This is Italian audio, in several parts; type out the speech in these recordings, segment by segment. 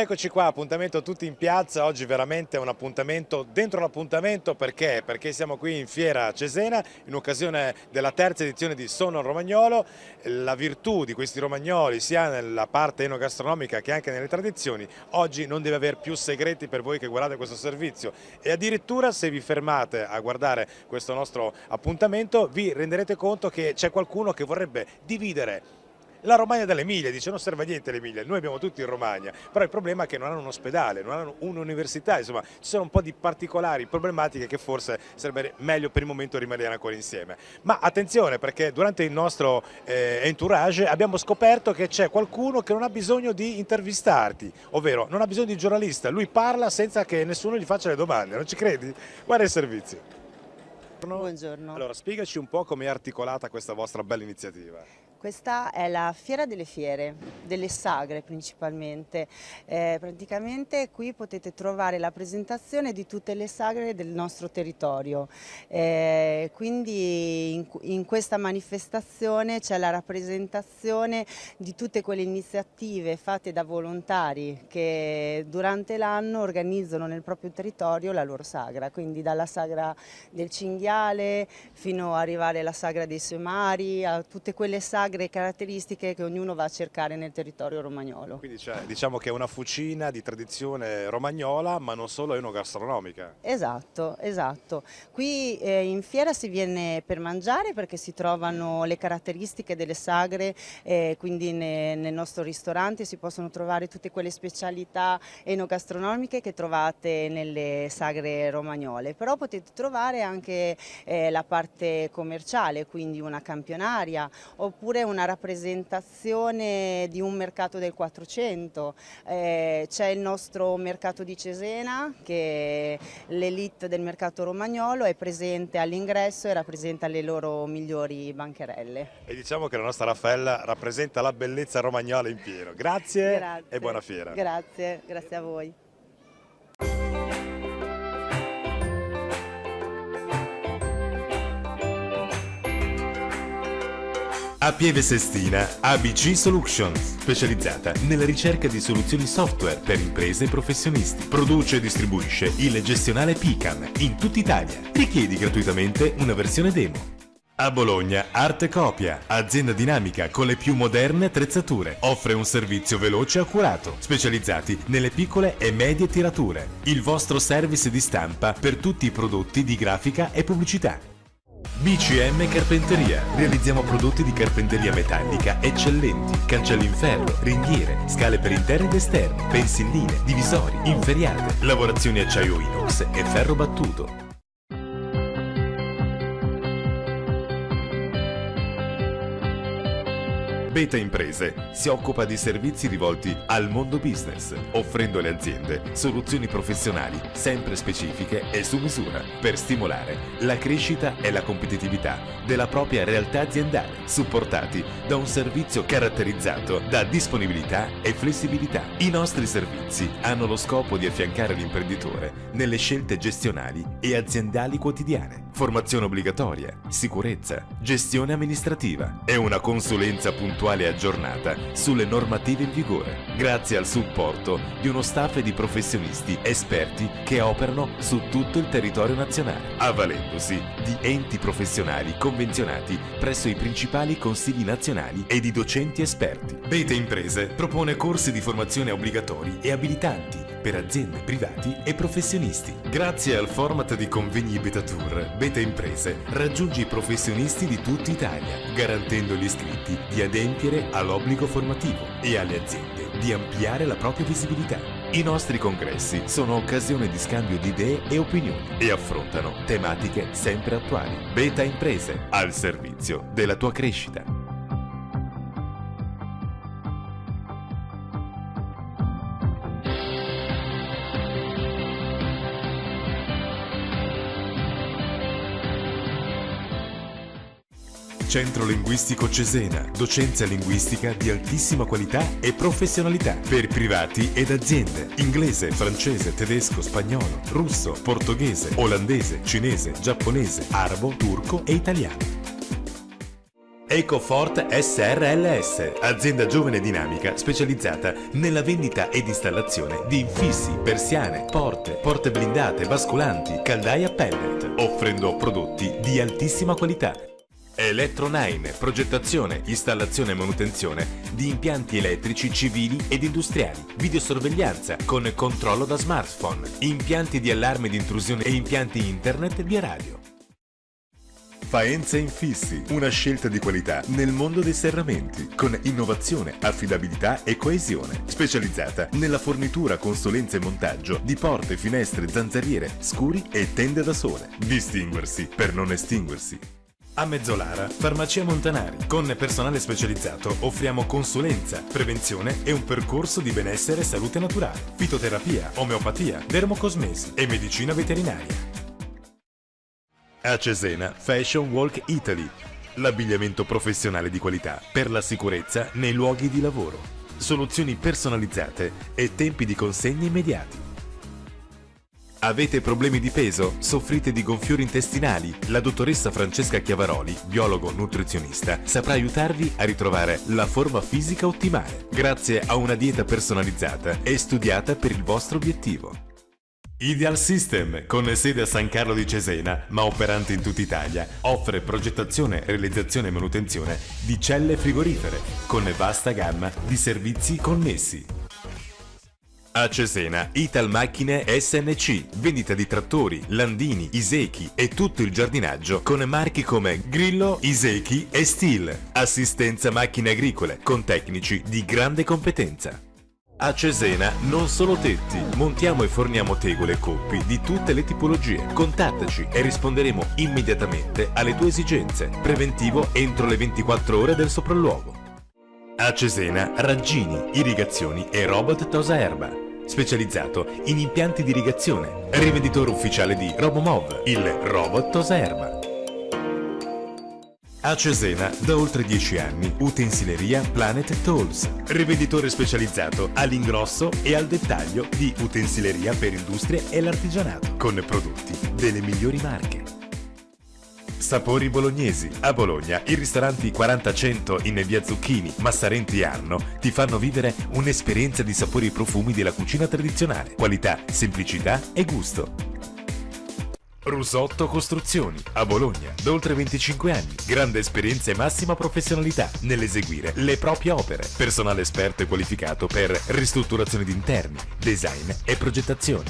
Eccoci qua, appuntamento tutti in piazza, oggi veramente è un appuntamento dentro l'appuntamento perché? Perché siamo qui in Fiera Cesena in occasione della terza edizione di Sono Romagnolo. La virtù di questi romagnoli sia nella parte enogastronomica che anche nelle tradizioni, oggi non deve aver più segreti per voi che guardate questo servizio e addirittura se vi fermate a guardare questo nostro appuntamento vi renderete conto che c'è qualcuno che vorrebbe dividere la Romagna dall'Emilia, dice non serve a niente l'Emilia, noi abbiamo tutti in Romagna, però il problema è che non hanno un ospedale, non hanno un'università, insomma ci sono un po' di particolari problematiche che forse sarebbe meglio per il momento rimanere ancora insieme. Ma attenzione perché durante il nostro entourage abbiamo scoperto che c'è qualcuno che non ha bisogno di intervistarti, ovvero non ha bisogno di giornalista, lui parla senza che nessuno gli faccia le domande, non ci credi? Guarda il servizio. Buongiorno. Allora spiegaci un po' come è articolata questa vostra bella iniziativa. Questa è la Fiera delle Fiere, delle sagre principalmente. Praticamente qui potete trovare la presentazione di tutte le sagre del nostro territorio. Quindi in questa manifestazione c'è la rappresentazione di tutte quelle iniziative fatte da volontari che durante l'anno organizzano nel proprio territorio la loro sagra, quindi dalla sagra del cinghiale fino ad arrivare alla sagra dei somari, a tutte quelle sagre caratteristiche che ognuno va a cercare nel territorio romagnolo. Quindi diciamo che è una fucina di tradizione romagnola ma non solo enogastronomica. Esatto, esatto. Qui in fiera si viene per mangiare perché si trovano le caratteristiche delle sagre, quindi nel nostro ristorante si possono trovare tutte quelle specialità enogastronomiche che trovate nelle sagre romagnole, però potete trovare anche la parte commerciale, quindi una campionaria oppure una rappresentazione di un mercato del 400. C'è il nostro mercato di Cesena che l'elite del mercato romagnolo è presente all'ingresso e rappresenta le loro migliori bancherelle. E diciamo che la nostra Raffaella rappresenta la bellezza romagnola in pieno. Grazie e buona fiera. Grazie, grazie a voi. A Pieve Sestina, ABC Solutions, specializzata nella ricerca di soluzioni software per imprese e professionisti. Produce e distribuisce il gestionale Picam in tutta Italia. Richiedi gratuitamente una versione demo. A Bologna, Arte Copia, azienda dinamica con le più moderne attrezzature. Offre un servizio veloce e accurato, specializzati nelle piccole e medie tirature. Il vostro service di stampa per tutti i prodotti di grafica e pubblicità. BCM Carpenteria. Realizziamo prodotti di carpenteria metallica eccellenti, cancelli in ferro, ringhiere, scale per interni ed esterni, pensilline, divisori, inferriate, lavorazioni acciaio inox e ferro battuto. Beta Imprese si occupa di servizi rivolti al mondo business, offrendo alle aziende soluzioni professionali sempre specifiche e su misura per stimolare la crescita e la competitività della propria realtà aziendale, supportati da un servizio caratterizzato da disponibilità e flessibilità. I nostri servizi hanno lo scopo di affiancare l'imprenditore nelle scelte gestionali e aziendali quotidiane, formazione obbligatoria, sicurezza, gestione amministrativa e una consulenza puntuale e aggiornata sulle normative in vigore, grazie al supporto di uno staff di professionisti esperti che operano su tutto il territorio nazionale, avvalendosi di enti professionali convenzionati presso i principali consigli nazionali e di docenti esperti. Beta Imprese propone corsi di formazione obbligatori e abilitanti per aziende, privati e professionisti. Grazie al format di convegni Beta Tour, Beta Imprese raggiunge i professionisti di tutta Italia, garantendo agli iscritti di adempiere all'obbligo formativo e alle aziende di ampliare la propria visibilità. I nostri congressi sono occasione di scambio di idee e opinioni e affrontano tematiche sempre attuali. Beta Imprese, al servizio della tua crescita. Centro Linguistico Cesena, docenza linguistica di altissima qualità e professionalità per privati ed aziende. Inglese, francese, tedesco, spagnolo, russo, portoghese, olandese, cinese, giapponese, arabo, turco e italiano. Ecofort SRLS, azienda giovane e dinamica specializzata nella vendita ed installazione di infissi, persiane, porte blindate, basculanti, caldaie a pellet, offrendo prodotti di altissima qualità. Electro9, progettazione, installazione e manutenzione di impianti elettrici civili ed industriali, videosorveglianza con controllo da smartphone, impianti di allarme di intrusione e impianti internet via radio. Faenza Infissi, una scelta di qualità nel mondo dei serramenti, con innovazione, affidabilità e coesione, specializzata nella fornitura, consulenza e montaggio di porte, finestre, zanzariere, scuri e tende da sole. Distinguersi per non estinguersi. A Mezzolara, Farmacia Montanari. Con personale specializzato offriamo consulenza, prevenzione e un percorso di benessere e salute naturale, fitoterapia, omeopatia, dermocosmesi e medicina veterinaria. A Cesena, Fashion Walk Italy, l'abbigliamento professionale di qualità per la sicurezza nei luoghi di lavoro, soluzioni personalizzate e tempi di consegna immediati. Avete problemi di peso? Soffrite di gonfiori intestinali? La dottoressa Francesca Chiavaroli, biologo nutrizionista, saprà aiutarvi a ritrovare la forma fisica ottimale, grazie a una dieta personalizzata e studiata per il vostro obiettivo. Ideal System, con sede a San Carlo di Cesena, ma operante in tutta Italia, offre progettazione, realizzazione e manutenzione di celle frigorifere, con vasta gamma di servizi connessi. A Cesena, Ital Macchine SNC, vendita di trattori, landini, Iseki e tutto il giardinaggio con marchi come Grillo, Iseki e Stihl. Assistenza macchine agricole con tecnici di grande competenza. A Cesena non solo tetti, montiamo e forniamo tegole e coppi di tutte le tipologie. Contattaci e risponderemo immediatamente alle tue esigenze. Preventivo entro le 24 ore del sopralluogo. A Cesena, raggini, irrigazioni e robot tosa erba. Specializzato in impianti di irrigazione. Rivenditore ufficiale di Robomov, il robot tosa erba. A Cesena, da oltre 10 anni, utensileria Planet Tools, rivenditore specializzato all'ingrosso e al dettaglio di utensileria per industria e l'artigianato, con prodotti delle migliori marche. Sapori bolognesi. A Bologna, i ristoranti 40-100 in via Zucchini, Massarenti e Arno ti fanno vivere un'esperienza di sapori e profumi della cucina tradizionale, qualità, semplicità e gusto. Rusotto Costruzioni, a Bologna, da oltre 25 anni, grande esperienza e massima professionalità nell'eseguire le proprie opere, personale esperto e qualificato per ristrutturazione di interni, design e progettazione.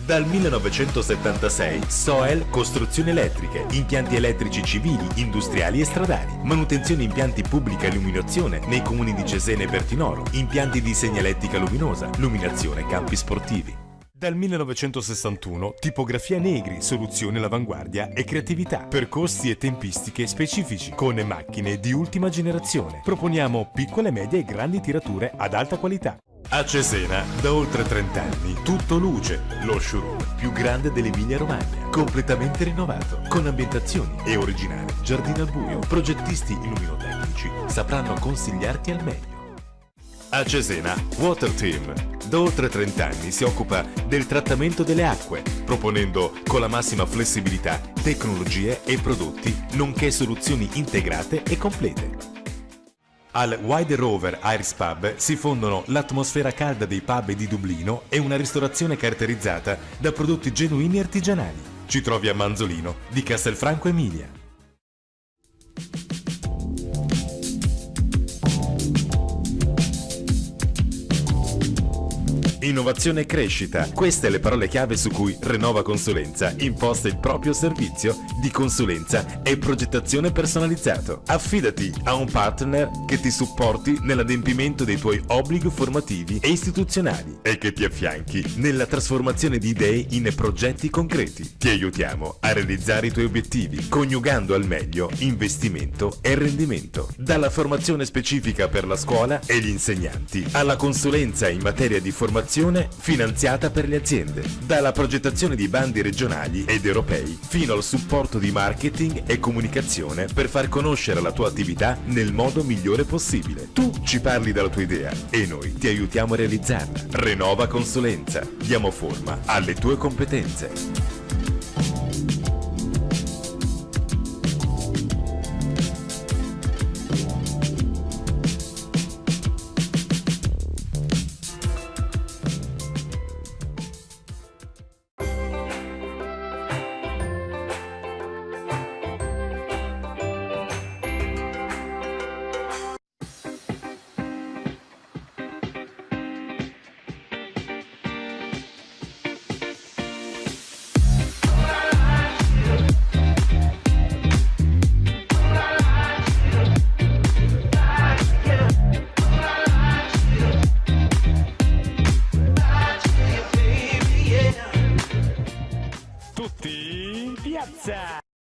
Dal 1976 Soel Costruzioni Elettriche, impianti elettrici civili, industriali e stradali, manutenzione impianti pubblica illuminazione nei comuni di Cesena e Bertinoro, impianti di segnaletica luminosa, luminazione campi sportivi. Dal 1961, tipografia Negri, soluzioni all'avanguardia e creatività, per costi e tempistiche specifici, con macchine di ultima generazione. Proponiamo piccole, medie e grandi tirature ad alta qualità. A Cesena, da oltre 30 anni, tutto luce, lo showroom più grande dell'Emilia Romagna, completamente rinnovato, con ambientazioni e originale giardino al buio. Progettisti illuminotecnici sapranno consigliarti al meglio. A Cesena, Water Team, da oltre 30 anni si occupa del trattamento delle acque, proponendo con la massima flessibilità tecnologie e prodotti, nonché soluzioni integrate e complete. Al Wide Rover Iris Pub si fondono l'atmosfera calda dei pub di Dublino e una ristorazione caratterizzata da prodotti genuini e artigianali. Ci trovi a Manzolino di Castelfranco Emilia. Innovazione e crescita, queste le parole chiave su cui Renova Consulenza imposta il proprio servizio di consulenza e progettazione personalizzato. Affidati a un partner che ti supporti nell'adempimento dei tuoi obblighi formativi e istituzionali e che ti affianchi nella trasformazione di idee in progetti concreti. Ti aiutiamo a realizzare i tuoi obiettivi, coniugando al meglio investimento e rendimento. Dalla formazione specifica per la scuola e gli insegnanti, alla consulenza in materia di formazione finanziata per le aziende, dalla progettazione di bandi regionali ed europei fino al supporto di marketing e comunicazione per far conoscere la tua attività nel modo migliore possibile. Tu ci parli della tua idea e noi ti aiutiamo a realizzarla. Renova Consulenza, diamo forma alle tue competenze. tutti in piazza!